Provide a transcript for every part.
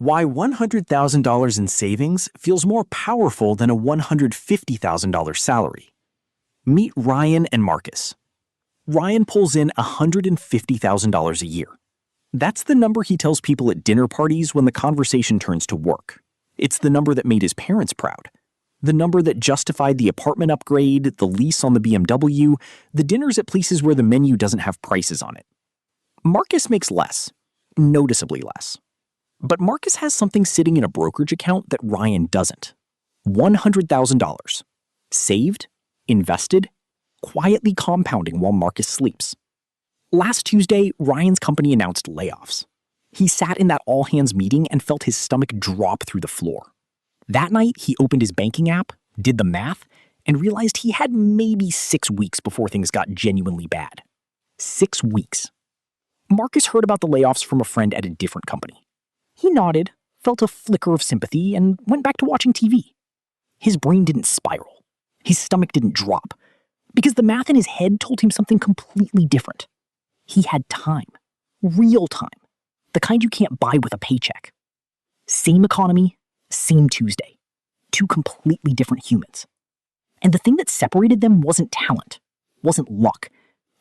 Why $100,000 in savings feels more powerful than a $150,000 salary. Meet Ryan and Marcus. Ryan pulls in $150,000 a year. That's the number he tells people at dinner parties when the conversation turns to work. It's the number that made his parents proud. The number that justified the apartment upgrade, the lease on the BMW, the dinners at places where the menu doesn't have prices on it. Marcus makes less, noticeably less. But Marcus has something sitting in a brokerage account that Ryan doesn't. $100,000. Saved, invested, quietly compounding while Marcus sleeps. Last Tuesday, Ryan's company announced layoffs. He sat in that all-hands meeting and felt his stomach drop through the floor. That night, he opened his banking app, did the math, and realized he had maybe 6 weeks before things got genuinely bad. 6 weeks. Marcus heard about the layoffs from a friend at a different company. He nodded, felt a flicker of sympathy, and went back to watching TV. His brain didn't spiral. His stomach didn't drop. Because the math in his head told him something completely different. He had time. Real time. The kind you can't buy with a paycheck. Same economy, same Tuesday. Two completely different humans. And the thing that separated them wasn't talent, wasn't luck,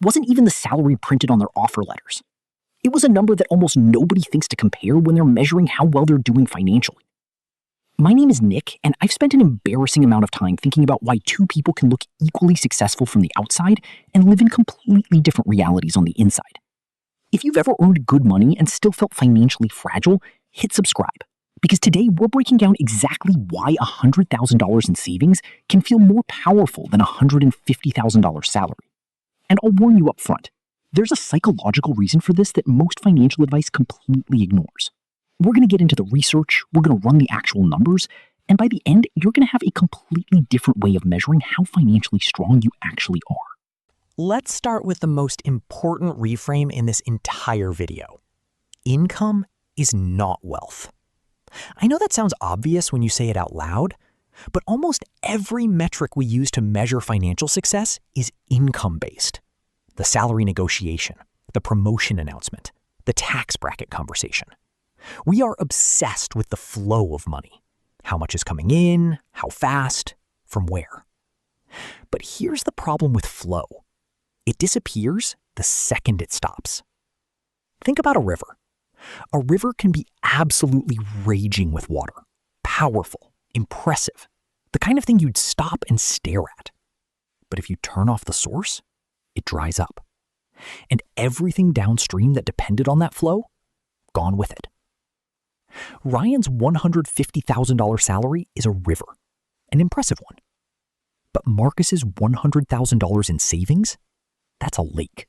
wasn't even the salary printed on their offer letters. It was a number that almost nobody thinks to compare when they're measuring how well they're doing financially. My name is Nick, and I've spent an embarrassing amount of time thinking about why two people can look equally successful from the outside and live in completely different realities on the inside. If you've ever earned good money and still felt financially fragile, hit subscribe. Because today we're breaking down exactly why $100,000 in savings can feel more powerful than a $150,000 salary. And I'll warn you up front, there's a psychological reason for this that most financial advice completely ignores. We're going to get into the research, we're going to run the actual numbers, and by the end, you're going to have a completely different way of measuring how financially strong you actually are. Let's start with the most important reframe in this entire video. Income is not wealth. I know that sounds obvious when you say it out loud, but almost every metric we use to measure financial success is income-based. The salary negotiation, the promotion announcement, the tax bracket conversation. We are obsessed with the flow of money. How much is coming in, how fast, from where. But here's the problem with flow. It disappears the second it stops. Think about a river. A river can be absolutely raging with water. Powerful, impressive, the kind of thing you'd stop and stare at. But if you turn off the source, it dries up. And everything downstream that depended on that flow, gone with it. Ryan's $150,000 salary is a river, an impressive one. But Marcus's $100,000 in savings, that's a lake.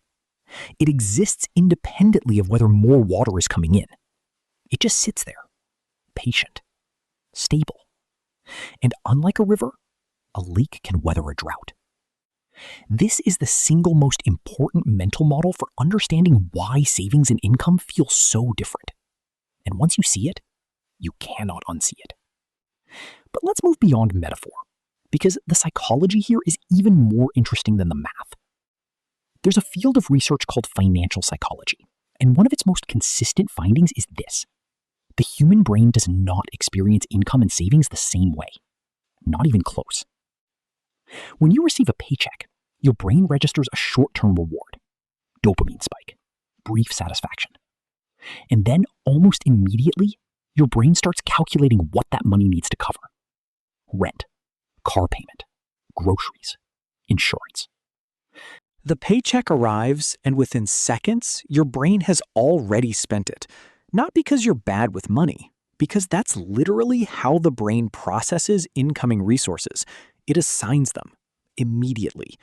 It exists independently of whether more water is coming in. It just sits there, patient, stable. And unlike a river, a lake can weather a drought. This is the single most important mental model for understanding why savings and income feel so different. And once you see it, you cannot unsee it. But let's move beyond metaphor, because the psychology here is even more interesting than the math. There's a field of research called financial psychology, and one of its most consistent findings is this. The human brain does not experience income and savings the same way. Not even close. When you receive a paycheck, your brain registers a short-term reward, dopamine spike, brief satisfaction. And then, almost immediately, your brain starts calculating what that money needs to cover. Rent, car payment, groceries, insurance. The paycheck arrives, and within seconds, your brain has already spent it. Not because you're bad with money, because that's literally how the brain processes incoming resources. It assigns them immediately.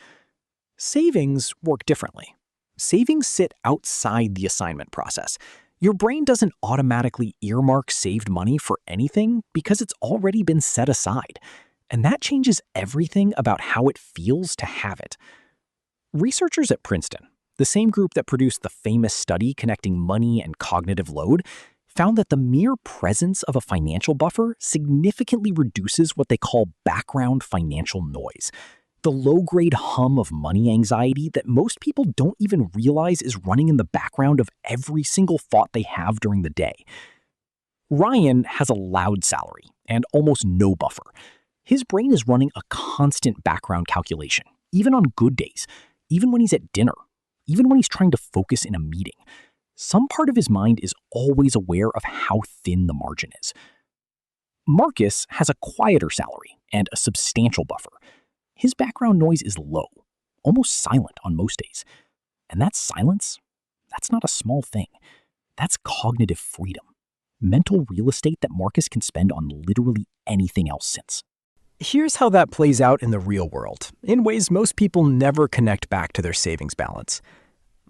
Savings work differently. Savings sit outside the assignment process. Your brain doesn't automatically earmark saved money for anything because it's already been set aside. And that changes everything about how it feels to have it. Researchers at Princeton, the same group that produced the famous study connecting money and cognitive load, found that the mere presence of a financial buffer significantly reduces what they call background financial noise, the low-grade hum of money anxiety that most people don't even realize is running in the background of every single thought they have during the day. Ryan has a loud salary and almost no buffer. His brain is running a constant background calculation, even on good days, even when he's at dinner, even when he's trying to focus in a meeting. Some part of his mind is always aware of how thin the margin is. Marcus has a quieter salary and a substantial buffer. His background noise is low, almost silent on most days. And that silence, that's not a small thing. That's cognitive freedom. Mental real estate that Marcus can spend on literally anything else since. Here's how that plays out in the real world, in ways most people never connect back to their savings balance.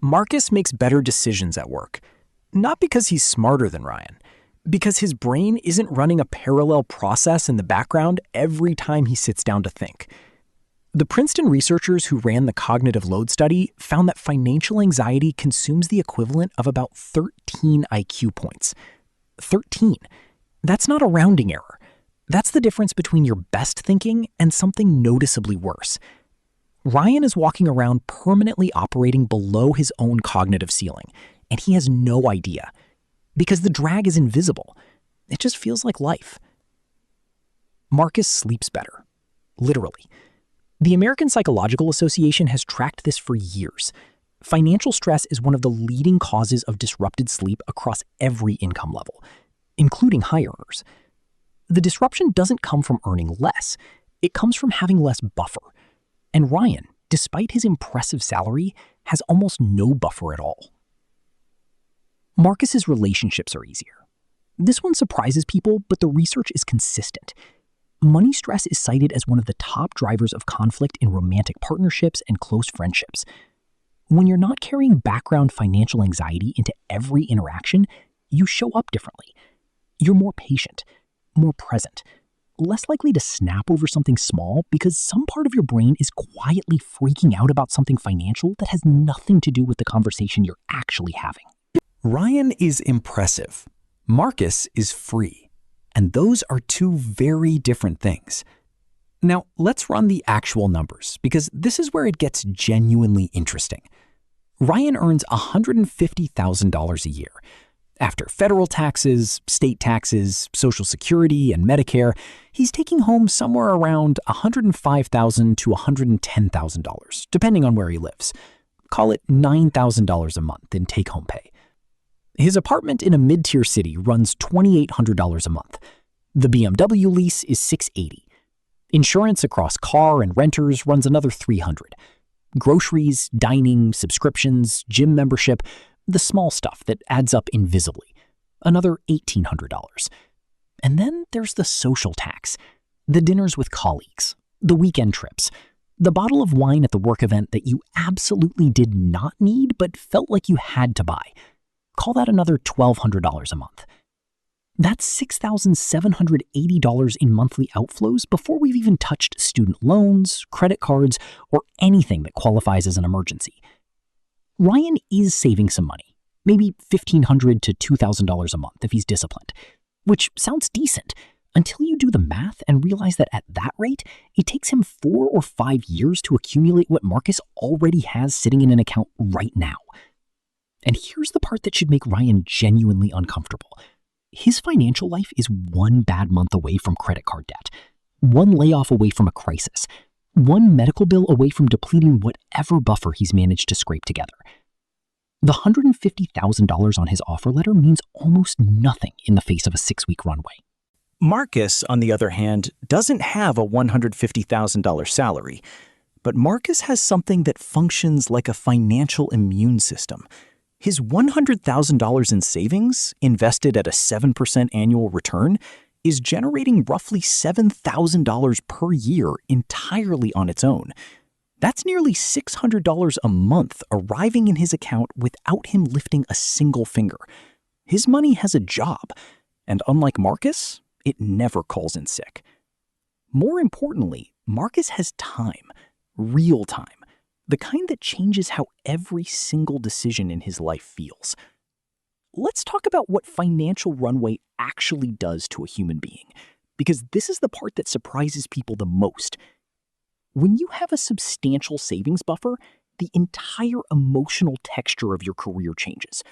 Marcus makes better decisions at work, not because he's smarter than Ryan, because his brain isn't running a parallel process in the background every time he sits down to think. The Princeton researchers who ran the cognitive load study found that financial anxiety consumes the equivalent of about 13 IQ points. 13. That's not a rounding error. That's the difference between your best thinking and something noticeably worse. Ryan is walking around permanently operating below his own cognitive ceiling, and he has no idea. Because the drag is invisible. It just feels like life. Marcus sleeps better. Literally. The American Psychological Association has tracked this for years. Financial stress is one of the leading causes of disrupted sleep across every income level, including high earners. The disruption doesn't come from earning less. It comes from having less buffer. And Ryan, despite his impressive salary, has almost no buffer at all. Marcus's relationships are easier. This one surprises people, but the research is consistent. Money stress is cited as one of the top drivers of conflict in romantic partnerships and close friendships. When you're not carrying background financial anxiety into every interaction, you show up differently. You're more patient, more present, less likely to snap over something small because some part of your brain is quietly freaking out about something financial that has nothing to do with the conversation you're actually having. Ryan is impressive. Marcus is free. And those are two very different things. Now, let's run the actual numbers, because this is where it gets genuinely interesting. Ryan earns $150,000 a year. After federal taxes, state taxes, Social Security, and Medicare, he's taking home somewhere around $105,000 to $110,000, depending on where he lives. Call it $9,000 a month in take-home pay. His apartment in a mid-tier city runs $2,800 a month. The BMW lease is $680. Insurance across car and renters runs another $300. Groceries, dining, subscriptions, gym membership, the small stuff that adds up invisibly, another $1,800. And then there's the social tax, the dinners with colleagues, the weekend trips, the bottle of wine at the work event that you absolutely did not need but felt like you had to buy. Call that another $1,200 a month. That's $6,780 in monthly outflows before we've even touched student loans, credit cards, or anything that qualifies as an emergency. Ryan is saving some money, maybe $1,500 to $2,000 a month if he's disciplined, which sounds decent until you do the math and realize that at that rate, it takes him 4 or 5 years to accumulate what Marcus already has sitting in an account right now. And here's the part that should make Ryan genuinely uncomfortable. His financial life is one bad month away from credit card debt, one layoff away from a crisis, one medical bill away from depleting whatever buffer he's managed to scrape together. The $150,000 on his offer letter means almost nothing in the face of a 6-week runway. Marcus, on the other hand, doesn't have a $150,000 salary, but Marcus has something that functions like a financial immune system. His $100,000 in savings, invested at a 7% annual return, is generating roughly $7,000 per year entirely on its own. That's nearly $600 a month arriving in his account without him lifting a single finger. His money has a job, and unlike Marcus, it never calls in sick. More importantly, Marcus has time, real time. The kind that changes how every single decision in his life feels. Let's talk about what financial runway actually does to a human being, because this is the part that surprises people the most. When you have a substantial savings buffer, the entire emotional texture of your career changes.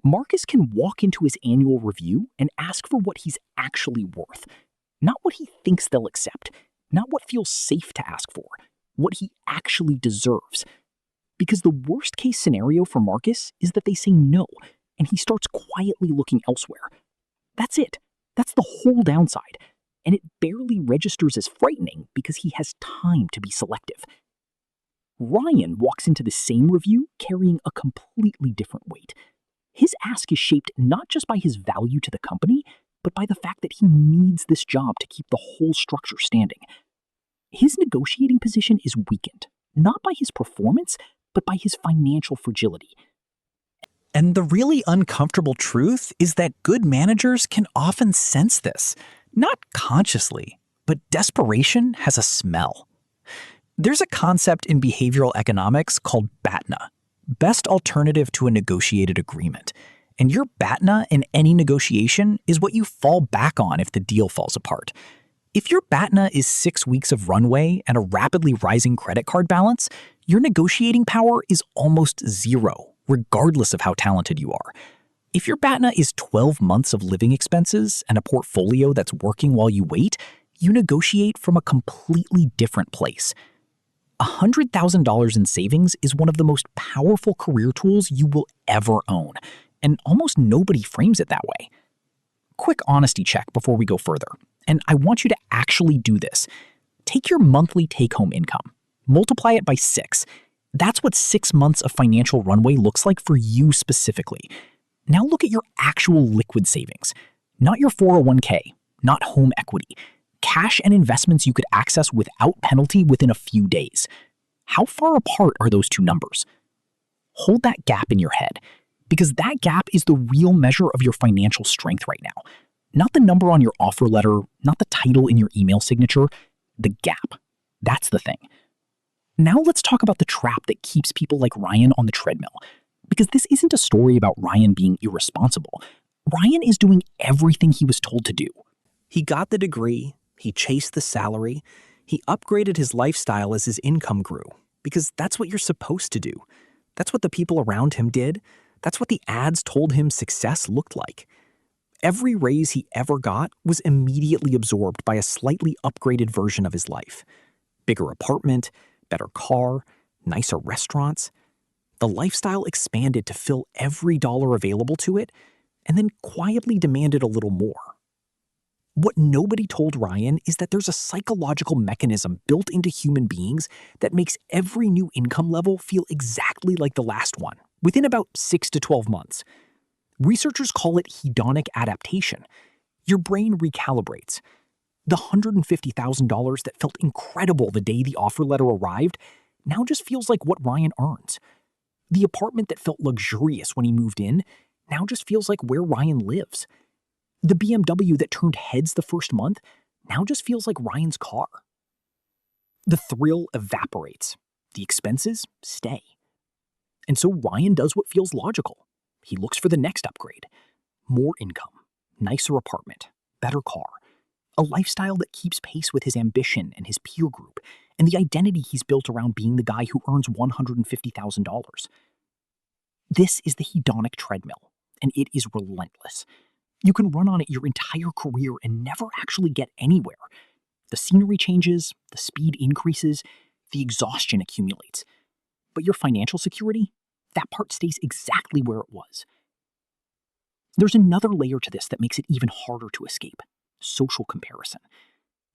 Marcus can walk into his annual review and ask for what he's actually worth, not what he thinks they'll accept, not what feels safe to ask for, what he actually deserves. Because the worst case scenario for Marcus is that they say no, and he starts quietly looking elsewhere. That's it. That's the whole downside. And it barely registers as frightening because he has time to be selective. Ryan walks into the same review carrying a completely different weight. His ask is shaped not just by his value to the company, but by the fact that he needs this job to keep the whole structure standing. His negotiating position is weakened, not by his performance, but by his financial fragility. And the really uncomfortable truth is that good managers can often sense this, not consciously, but desperation has a smell. There's a concept in behavioral economics called BATNA, best alternative to a negotiated agreement. And your BATNA in any negotiation is what you fall back on if the deal falls apart. If your BATNA is 6 weeks of runway and a rapidly rising credit card balance, your negotiating power is almost zero, regardless of how talented you are. If your BATNA is 12 months of living expenses and a portfolio that's working while you wait, you negotiate from a completely different place. $100,000 in savings is one of the most powerful career tools you will ever own, and almost nobody frames it that way. Quick honesty check before we go further, and I want you to actually do this. Take your monthly take-home income, multiply it by 6. That's what 6 months of financial runway looks like for you specifically. Now look at your actual liquid savings, not your 401k, not home equity, cash and investments you could access without penalty within a few days. How far apart are those two numbers? Hold that gap in your head, because that gap is the real measure of your financial strength right now. Not the number on your offer letter, not the title in your email signature, the gap. That's the thing. Now let's talk about the trap that keeps people like Ryan on the treadmill. Because this isn't a story about Ryan being irresponsible. Ryan is doing everything he was told to do. He got the degree, he chased the salary, he upgraded his lifestyle as his income grew, because that's what you're supposed to do. That's what the people around him did. That's what the ads told him success looked like. Every raise he ever got was immediately absorbed by a slightly upgraded version of his life. Bigger apartment, better car, nicer restaurants. The lifestyle expanded to fill every dollar available to it, and then quietly demanded a little more. What nobody told Ryan is that there's a psychological mechanism built into human beings that makes every new income level feel exactly like the last one, within about 6 to 12 months. Researchers call it hedonic adaptation. Your brain recalibrates. The $150,000 that felt incredible the day the offer letter arrived now just feels like what Ryan earns. The apartment that felt luxurious when he moved in now just feels like where Ryan lives. The BMW that turned heads the first month now just feels like Ryan's car. The thrill evaporates. The expenses stay. And so Ryan does what feels logical. He looks for the next upgrade. More income, nicer apartment, better car. A lifestyle that keeps pace with his ambition and his peer group, and the identity he's built around being the guy who earns $150,000. This is the hedonic treadmill, and it is relentless. You can run on it your entire career and never actually get anywhere. The scenery changes, the speed increases, the exhaustion accumulates. But your financial security, that part stays exactly where it was. There's another layer to this that makes it even harder to escape: social comparison.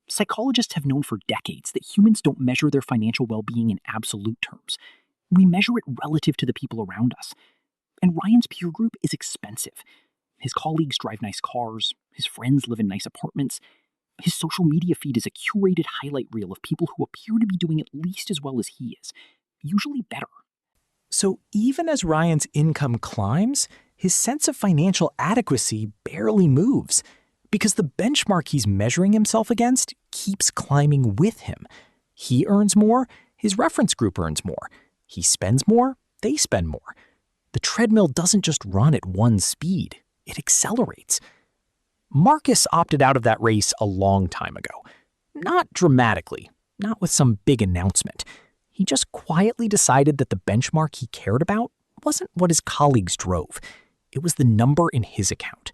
Psychologists have known for decades that humans don't measure their financial well-being in absolute terms. We measure it relative to the people around us. And Ryan's peer group is expensive. His colleagues drive nice cars, his friends live in nice apartments. His social media feed is a curated highlight reel of people who appear to be doing at least as well as he is, usually better. So even as Ryan's income climbs, his sense of financial adequacy barely moves, because the benchmark he's measuring himself against keeps climbing with him. He earns more, his reference group earns more. He spends more, they spend more. The treadmill doesn't just run at one speed, it accelerates. Marcus opted out of that race a long time ago. Not dramatically, not with some big announcement. He just quietly decided that the benchmark he cared about wasn't what his colleagues drove. It It was the number in his account.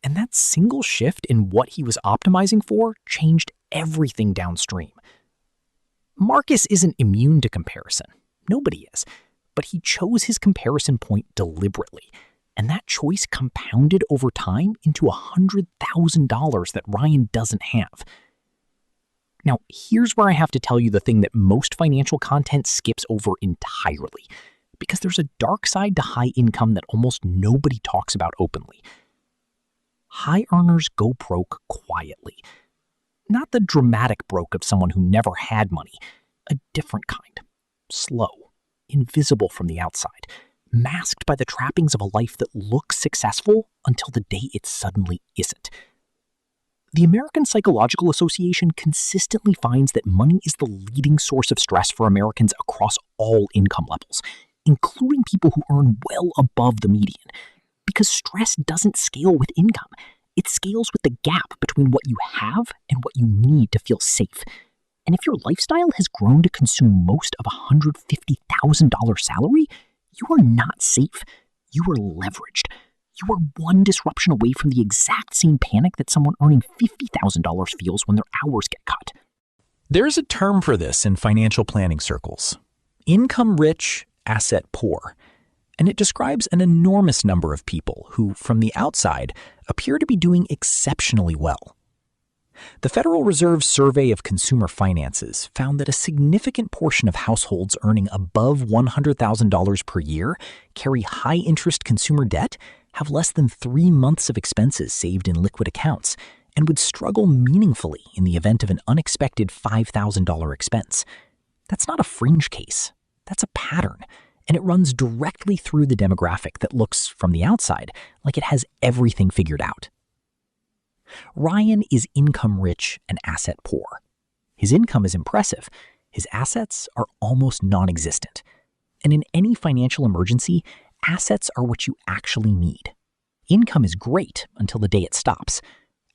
And that single shift in what he was optimizing for changed everything downstream. Marcus isn't immune to comparison. Nobody is. But he chose his comparison point deliberately. And that choice compounded over time into $100,000 that Ryan doesn't have. Now, here's where I have to tell you the thing that most financial content skips over entirely, because there's a dark side to high income that almost nobody talks about openly. High earners go broke quietly. Not the dramatic broke of someone who never had money, a different kind. Slow, invisible from the outside, masked by the trappings of a life that looks successful until the day it suddenly isn't. The American Psychological Association consistently finds that money is the leading source of stress for Americans across all income levels, including people who earn well above the median, because stress doesn't scale with income. It scales with the gap between what you have and what you need to feel safe. And if your lifestyle has grown to consume most of a $150,000 salary, you are not safe. You are leveraged. You are one disruption away from the exact same panic that someone earning $50,000 feels when their hours get cut. There's a term for this in financial planning circles: income rich, asset poor. And it describes an enormous number of people who, from the outside, appear to be doing exceptionally well. The Federal Reserve's survey of consumer finances found that a significant portion of households earning above $100,000 per year carry high-interest consumer debt, have less than 3 months of expenses saved in liquid accounts, and would struggle meaningfully in the event of an unexpected $5,000 expense. That's not a fringe case. That's a pattern, and it runs directly through the demographic that looks, from the outside, like it has everything figured out. Ryan is income rich and asset poor. His income is impressive. His assets are almost non-existent. And in any financial emergency, assets are what you actually need. Income is great until the day it stops.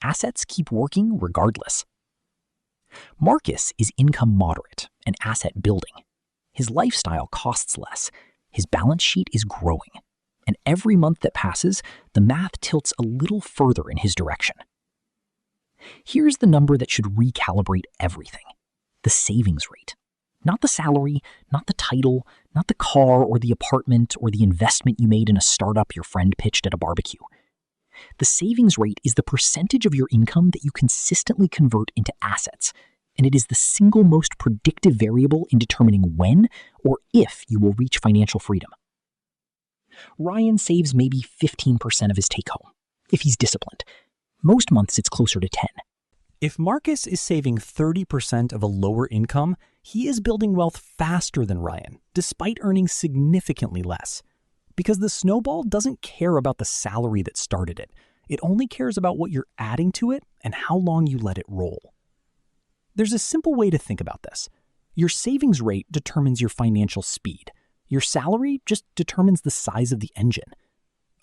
Assets keep working regardless. Marcus is income moderate and asset building. His lifestyle costs less. His balance sheet is growing. And every month that passes, the math tilts a little further in his direction. Here's the number that should recalibrate everything: the savings rate. Not the salary, not the title, not the car or the apartment or the investment you made in a startup your friend pitched at a barbecue. The savings rate is the percentage of your income that you consistently convert into assets, and it is the single most predictive variable in determining when or if you will reach financial freedom. Ryan saves maybe 15% of his take-home, if he's disciplined. Most months it's closer to 10. If Marcus is saving 30% of a lower income, he is building wealth faster than Ryan, despite earning significantly less. Because the snowball doesn't care about the salary that started it. It only cares about what you're adding to it and how long you let it roll. There's a simple way to think about this. Your savings rate determines your financial speed. Your salary just determines the size of the engine.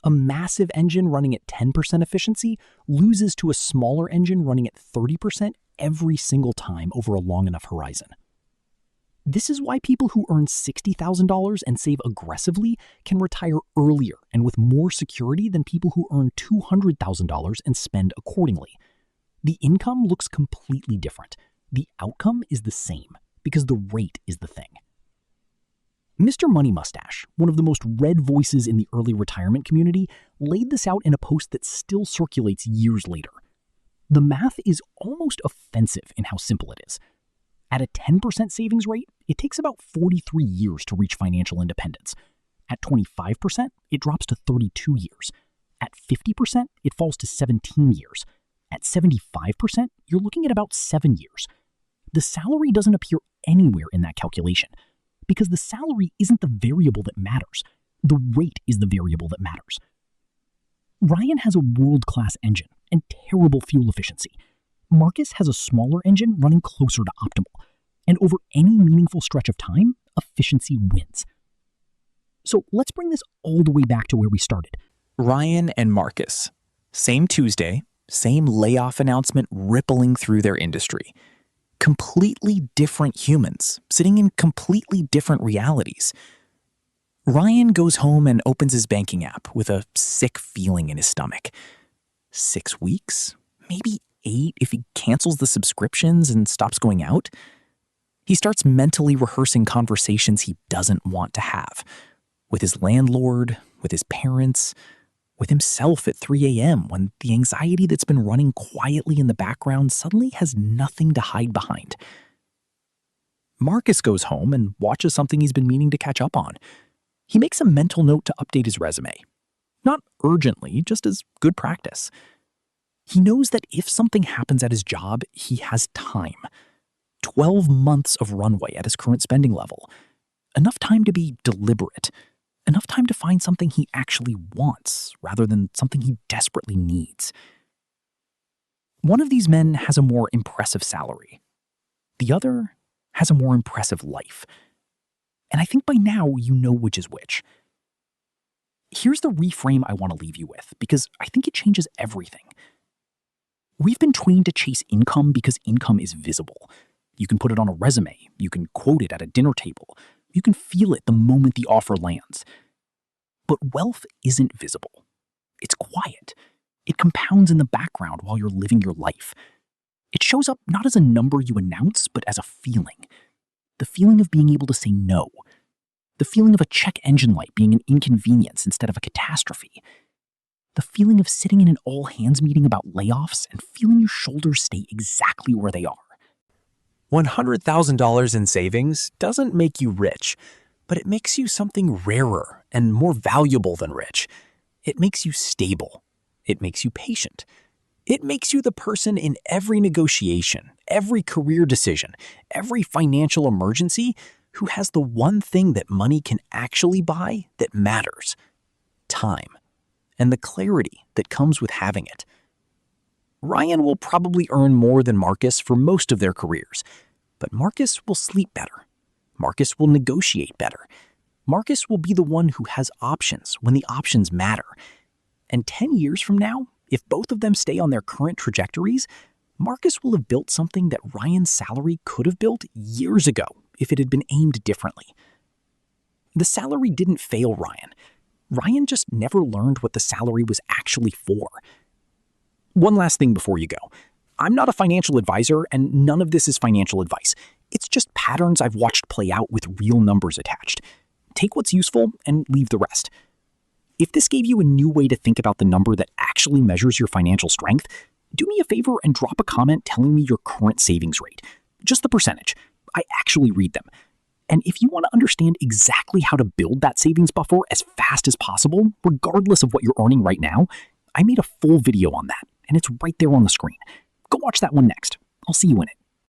A massive engine running at 10% efficiency loses to a smaller engine running at 30% every single time over a long enough horizon. This is why people who earn $60,000 and save aggressively can retire earlier and with more security than people who earn $200,000 and spend accordingly. The income looks completely different. The outcome is the same, because the rate is the thing. Mr. Money Mustache, one of the most read voices in the early retirement community, laid this out in a post that still circulates years later. The math is almost offensive in how simple it is. At a 10% savings rate, it takes about 43 years to reach financial independence. At 25%, it drops to 32 years. At 50%, it falls to 17 years. At 75%, you're looking at about 7 years. The salary doesn't appear anywhere in that calculation, because the salary isn't the variable that matters. The rate is the variable that matters. Ryan has a world-class engine and terrible fuel efficiency. Marcus has a smaller engine running closer to optimal. And over any meaningful stretch of time, efficiency wins. So let's bring this all the way back to where we started. Ryan and Marcus. Same Tuesday, same layoff announcement rippling through their industry. Completely different humans, sitting in completely different realities. Ryan goes home and opens his banking app with a sick feeling in his stomach. 6 weeks? Maybe 8 if he cancels the subscriptions and stops going out? He starts mentally rehearsing conversations he doesn't want to have. With his landlord, with his parents, with himself at 3 a.m. when the anxiety that's been running quietly in the background suddenly has nothing to hide behind. Marcus goes home and watches something he's been meaning to catch up on. He makes a mental note to update his resume. Not urgently, just as good practice. He knows that if something happens at his job, he has time. 12 months of runway at his current spending level. Enough time to be deliberate. Enough time to find something he actually wants, rather than something he desperately needs. One of these men has a more impressive salary. The other has a more impressive life. And I think by now you know which is which. Here's the reframe I want to leave you with, because I think it changes everything. We've been trained to chase income because income is visible. You can put it on a resume, you can quote it at a dinner table, you can feel it the moment the offer lands. But wealth isn't visible. It's quiet. It compounds in the background while you're living your life. It shows up not as a number you announce, but as a feeling. The feeling of being able to say no. The feeling of a check engine light being an inconvenience instead of a catastrophe. The feeling of sitting in an all-hands meeting about layoffs and feeling your shoulders stay exactly where they are. $100,000 in savings doesn't make you rich, but it makes you something rarer and more valuable than rich. It makes you stable. It makes you patient. It makes you the person in every negotiation, every career decision, every financial emergency who has the one thing that money can actually buy that matters: time, and the clarity that comes with having it. Ryan will probably earn more than Marcus for most of their careers, but Marcus will sleep better. Marcus will negotiate better. Marcus will be the one who has options when the options matter. And 10 years from now, if both of them stay on their current trajectories, Marcus will have built something that Ryan's salary could have built years ago if it had been aimed differently. The salary didn't fail Ryan. Ryan just never learned what the salary was actually for. One last thing before you go. I'm not a financial advisor, and none of this is financial advice. It's just patterns I've watched play out with real numbers attached. Take what's useful and leave the rest. If this gave you a new way to think about the number that actually measures your financial strength, do me a favor and drop a comment telling me your current savings rate. Just the percentage. I actually read them. And if you want to understand exactly how to build that savings buffer as fast as possible, regardless of what you're earning right now, I made a full video on that, and it's right there on the screen. Go watch that one next. I'll see you in it.